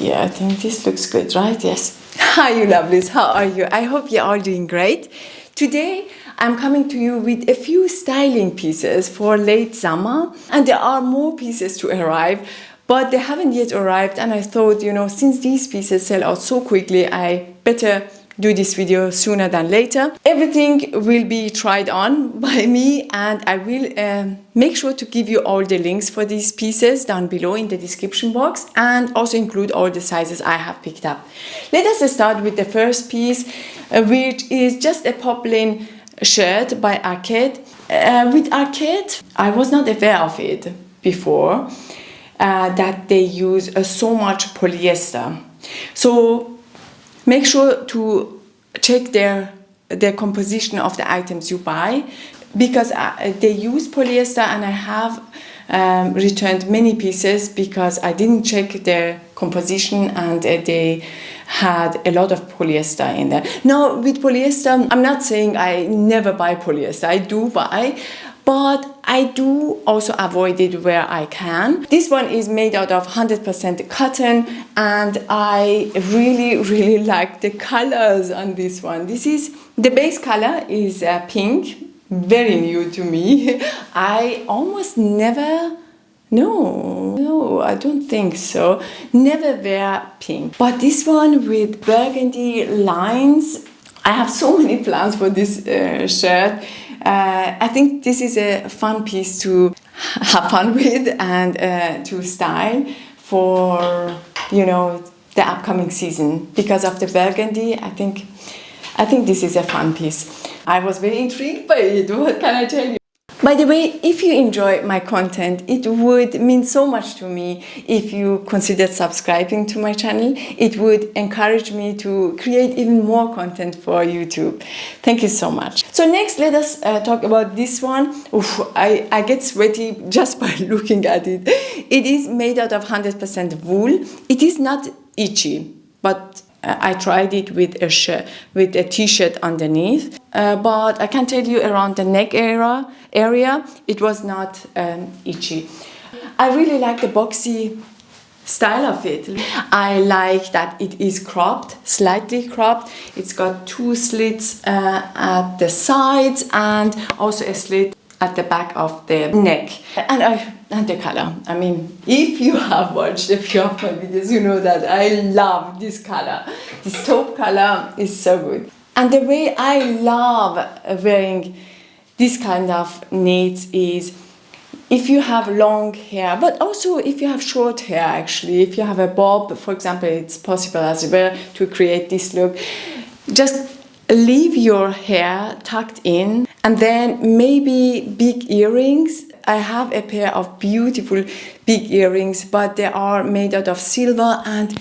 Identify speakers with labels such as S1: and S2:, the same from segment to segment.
S1: Yeah, I think this looks good, right? Yes. Hi, you lovelies. How are you? I hope you're all doing great. Today, I'm coming to you with a few styling pieces for late summer. And there are more pieces to arrive, but they haven't yet arrived. And I thought, since these pieces sell out so quickly, I better do this video sooner than later. Everything will be tried on by me, and I will make sure to give you all the links for these pieces down below in the description box, and also include all the sizes I have picked up. Let us start with the first piece, which is just a poplin shirt by Arket. With Arket, I was not aware of it before, that they use so much polyester. So make sure to check their composition of the items you buy, because they use polyester, and I have returned many pieces because I didn't check their composition and they had a lot of polyester in there. Now, with polyester, I'm not saying I never buy polyester. I do buy, but I do also avoid it where I can. This one is made out of 100% cotton, and I really like the colors on this one. The base color is pink, very new to me. I almost never, no, I don't think so, never wear pink. But this one with burgundy lines, I have so many plans for this shirt. I think this is a fun piece to have fun with and to style for, the upcoming season. Because of the burgundy, I think this is a fun piece. I was very intrigued by it. What can I tell you? By the way, if you enjoy my content, it would mean so much to me if you considered subscribing to my channel. It would encourage me to create even more content for YouTube. Thank you so much. So next, let us talk about this one. Oof, I get sweaty just by looking at it. It is made out of 100% wool. It is not itchy, but I tried it with a shirt, with a t-shirt underneath, but I can tell you around the neck area, it was not itchy. I really like the boxy style of it. I like that it is cropped, slightly cropped. It's got two slits at the sides and also a slit at the back of the neck. And the color. I mean, if you have watched a few of my videos, you know that I love this color. This taupe color is so good. And the way I love wearing this kind of knits is if you have long hair, but also if you have short hair, actually. If you have a bob, for example, it's possible as well to create this look. Just leave your hair tucked in, and then maybe big earrings. I have a pair of beautiful big earrings, but they are made out of silver, and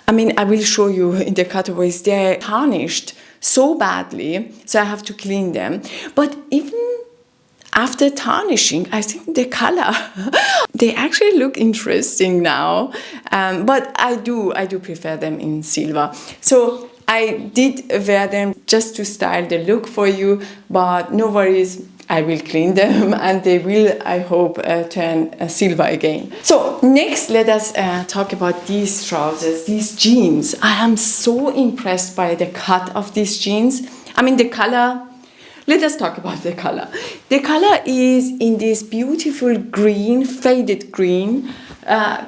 S1: I mean, I will show you in the cutaways, they're tarnished so badly, so I have to clean them. But even after tarnishing, I think the color, they actually look interesting now, but I do prefer them in silver. So I did wear them just to style the look for you, but no worries, I will clean them and they will, I hope, turn silver again. So next, let us talk about these trousers, these jeans. I am so impressed by the cut of these jeans. I mean, the color. Let us talk about the color. The color is in this beautiful green, faded green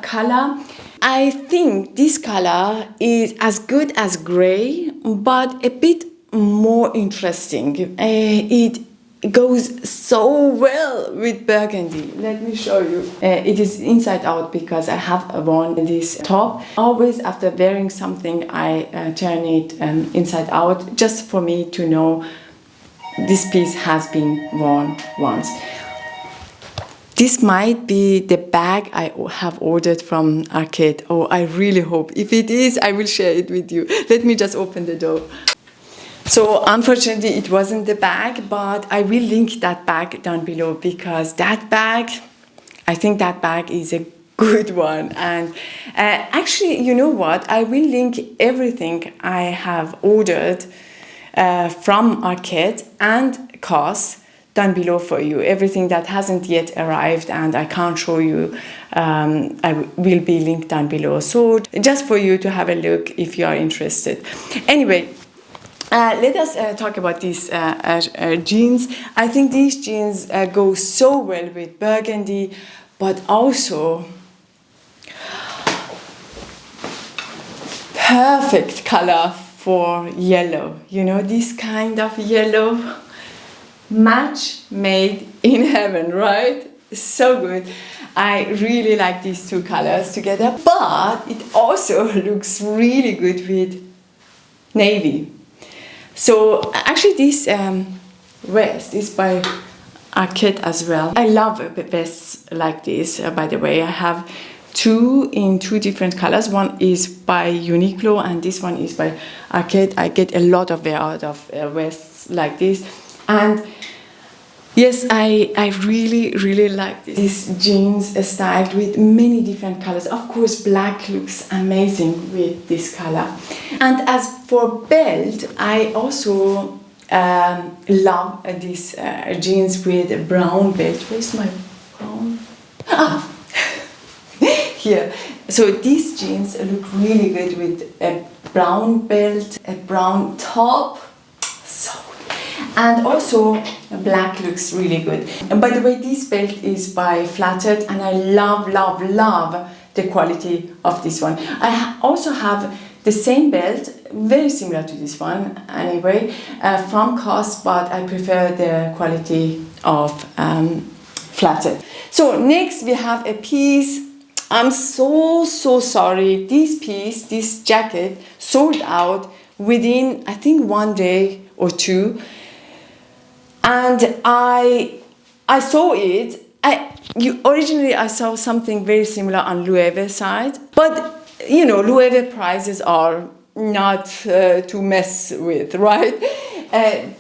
S1: color. I think this color is as good as gray, but a bit more interesting. It goes so well with burgundy. Let me show you. It is inside out because I have worn this top. Always after wearing something, I turn it inside out, just for me to know this piece has been worn once. This might be the bag I have ordered from Arket. Oh, I really hope. If it is, I will share it with you. Let me just open the door. So unfortunately, it wasn't the bag, but I will link that bag down below, because that bag, I think that bag is a good one. And actually, you know what? I will link everything I have ordered from Arket and COS down below for you. Everything that hasn't yet arrived and I can't show you, I will be linked down below. So just for you to have a look if you are interested. Anyway, let us talk about these jeans. I think these jeans go so well with burgundy, but also perfect color for yellow. You know, this kind of yellow, match made in heaven, right? So good. I really like these two colors together, but it also looks really good with navy. So actually this vest is by Arket as well. I love vests like this, by the way. I have two in two different colors. One is by Uniqlo and this one is by Arket. I get a lot of wear out of vests like this. And yes, I really like this jeans style with many different colors. Of course, black looks amazing with this color. And as for belt, I also love this jeans with a brown belt. Where's my brown? Ah, here. So these jeans look really good with a brown belt, a brown top. So and also black looks really good. And by the way, this belt is by Flattered and I love the quality of this one. I also have the same belt, very similar to this one anyway, from COS, but I prefer the quality of Flattered. So next we have a piece. I'm so sorry. This jacket sold out within, I think, 1 day or two. And I saw it. Originally I saw something very similar on Loewe side, but you know, Loewe prices are not to mess with, right?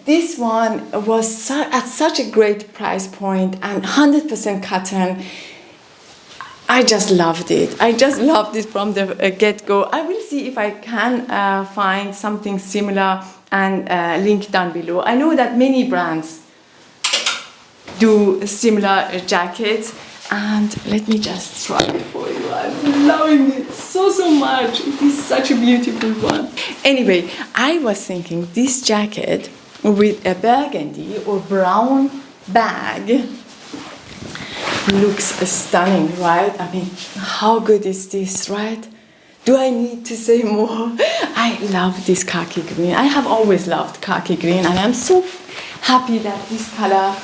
S1: This one was at such a great price point and 100% cotton. I just loved it. I just loved it from the get-go. I will see if I can find something similar and link down below. I know that many brands do similar jackets, and let me just try it for you. I'm loving it so much. It is such a beautiful one. Anyway, I was thinking this jacket with a burgundy or brown bag looks stunning, right? I mean, how good is this, right? Do I need to say more? I love this khaki green. I have always loved khaki green, and I'm so happy that this color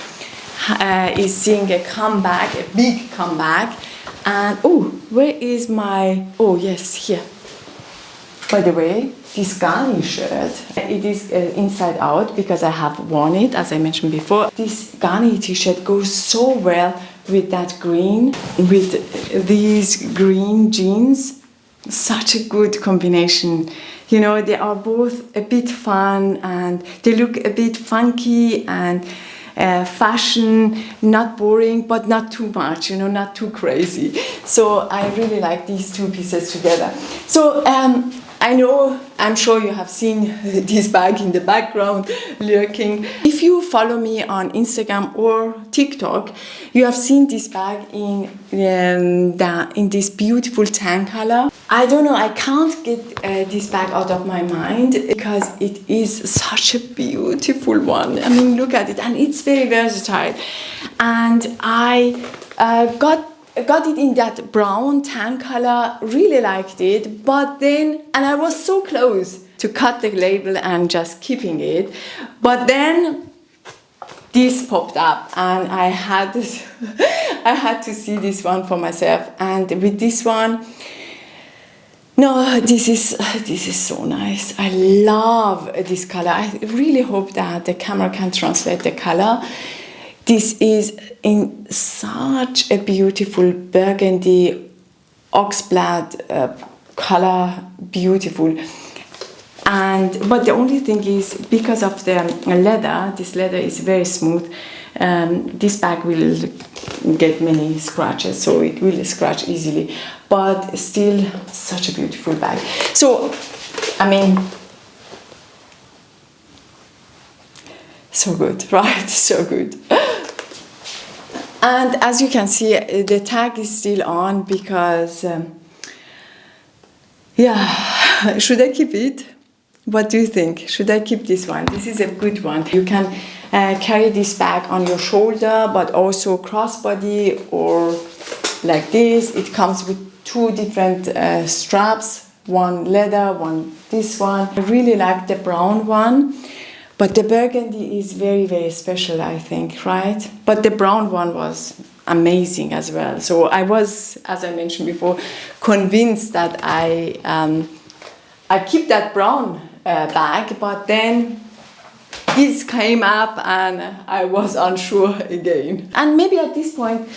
S1: is seeing a comeback, a big comeback. And oh, where is my, oh yes, here. By the way, this garni shirt, it is inside out because I have worn it, as I mentioned before. This garni t-shirt goes so well with that green, with these green jeans. Such a good combination. You know, they are both a bit fun and they look a bit funky and fashion, not boring, but not too much, you know, not too crazy. So I really like these two pieces together. So I know, I'm sure you have seen this bag in the background lurking. If you follow me on Instagram or TikTok, you have seen this bag in this beautiful tan color. I don't know, I can't get this bag out of my mind because it is such a beautiful one. I mean, look at it, and it's very versatile. And I got it in that brown tan color, really liked it, but then, and I was so close to cut the label and just keeping it, but then this popped up and I had to see this one for myself. And with this one, no, this is so nice. I love this color. I really hope that the camera can translate the color. This is in such a beautiful burgundy oxblood color, beautiful. But the only thing is, because of the leather, this leather is very smooth. This bag will get many scratches, so it will scratch easily. But still, such a beautiful bag. So, I mean, so good, right? So good. And as you can see, the tag is still on because, yeah, should I keep it? What do you think? Should I keep this one? This is a good one. You can carry this bag on your shoulder, but also crossbody or like this. It comes with two different straps, one leather, one this one. I really like the brown one. But the burgundy is very, very special, I think, right? But the brown one was amazing as well. So I was, as I mentioned before, convinced that I keep that brown bag, but then this came up and I was unsure again. And maybe at this point,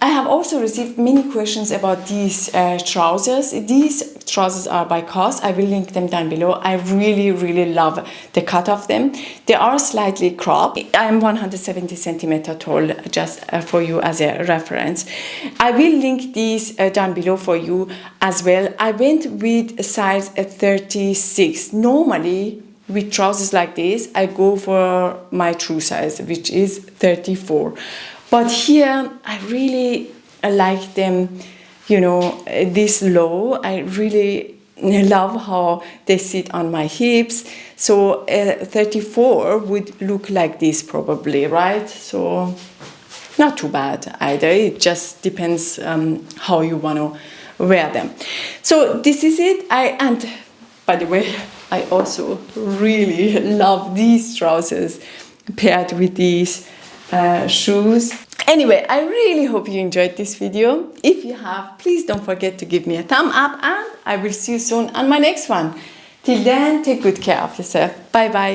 S1: I have also received many questions about these trousers. These trousers are by COS. I will link them down below. I really, really love the cut of them. They are slightly cropped. I am 170 centimeter tall, just for you as a reference. I will link these down below for you as well. I went with a size 36. Normally, with trousers like this, I go for my true size, which is 34. But here, I really like them, you know, this low. I really love how they sit on my hips. So 34 would look like this probably, right? So not too bad either. It just depends how you want to wear them. So this is it. And by the way, I also really love these trousers paired with these shoes. Anyway, I really hope you enjoyed this video. If you have, please don't forget to give me a thumb up, and I will see you soon on my next one. Till then, take good care of yourself. Bye bye.